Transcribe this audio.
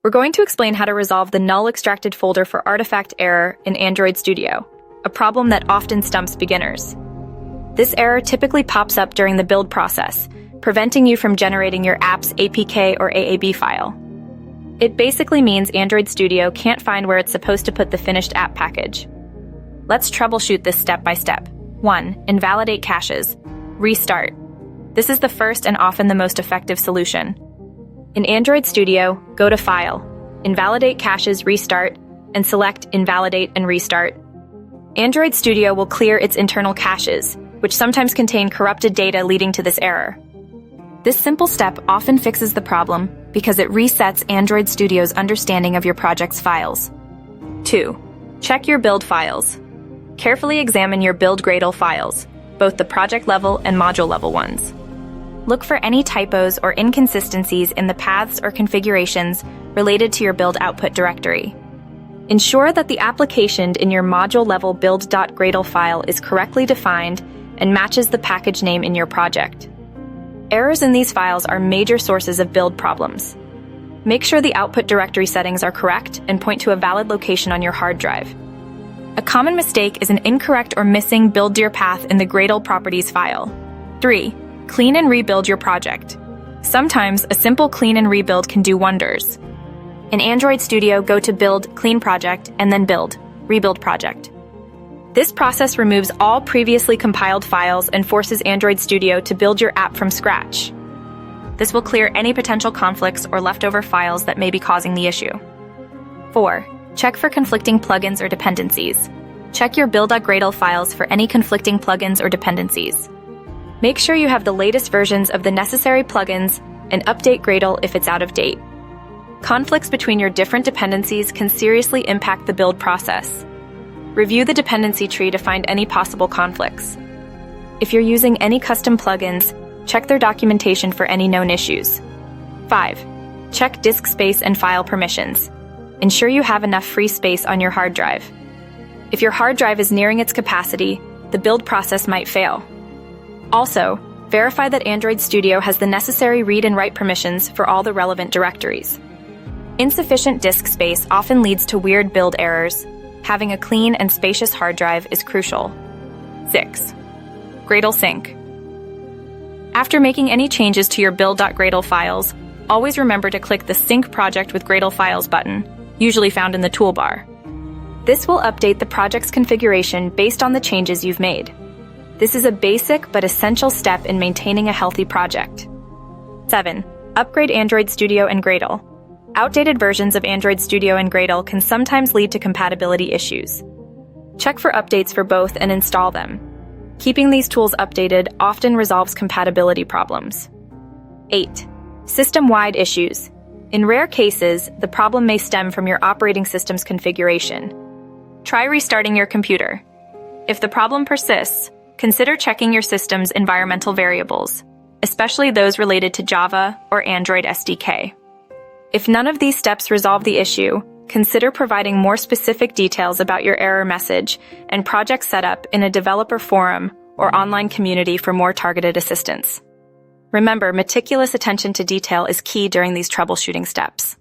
We're going to explain how to resolve the Null Extracted Folder for artifact error in Android Studio, a problem that often stumps beginners. This error typically pops up during the build process, preventing you from generating your app's APK or AAB file. It basically means Android Studio can't find where it's supposed to put the finished app package. Let's troubleshoot this step by step. 1. Invalidate caches. Restart. This is the first and often the most effective solution. In Android Studio, go to File, Invalidate Caches Restart, and select Invalidate and Restart. Android Studio will clear its internal caches, which sometimes contain corrupted data leading to this error. This simple step often fixes the problem because it resets Android Studio's understanding of your project's files. 2. Check your build files. Carefully examine your build Gradle files, both the project level and module level ones. Look for any typos or inconsistencies in the paths or configurations related to your build output directory. Ensure that the application in your module-level build.gradle file is correctly defined and matches the package name in your project. Errors in these files are major sources of build problems. Make sure the output directory settings are correct and point to a valid location on your hard drive. A common mistake is an incorrect or missing build.dir path in the Gradle properties file. 3. Clean and rebuild your project. Sometimes a simple clean and rebuild can do wonders. In Android Studio, go to Build, Clean Project, and then Build, Rebuild Project. This process removes all previously compiled files and forces Android Studio to build your app from scratch. This will clear any potential conflicts or leftover files that may be causing the issue. 4. Check for conflicting plugins or dependencies. Check your build.gradle files for any conflicting plugins or dependencies. Make sure you have the latest versions of the necessary plugins and update Gradle if it's out of date. Conflicts between your different dependencies can seriously impact the build process. Review the dependency tree to find any possible conflicts. If you're using any custom plugins, check their documentation for any known issues. 5. Check disk space and file permissions. Ensure you have enough free space on your hard drive. If your hard drive is nearing its capacity, the build process might fail. Also, verify that Android Studio has the necessary read and write permissions for all the relevant directories. Insufficient disk space often leads to weird build errors. Having a clean and spacious hard drive is crucial. 6. Gradle sync. After making any changes to your build.gradle files, always remember to click the Sync Project with Gradle Files button, usually found in the toolbar. This will update the project's configuration based on the changes you've made. This is a basic but essential step in maintaining a healthy project. 7. Upgrade Android Studio and Gradle. Outdated versions of Android Studio and Gradle can sometimes lead to compatibility issues. Check for updates for both and install them. Keeping these tools updated often resolves compatibility problems. 8. System-wide issues. In rare cases, the problem may stem from your operating system's configuration. Try restarting your computer. If the problem persists, consider checking your system's environmental variables, especially those related to Java or Android SDK. If none of these steps resolve the issue, consider providing more specific details about your error message and project setup in a developer forum or online community for more targeted assistance. Remember, meticulous attention to detail is key during these troubleshooting steps.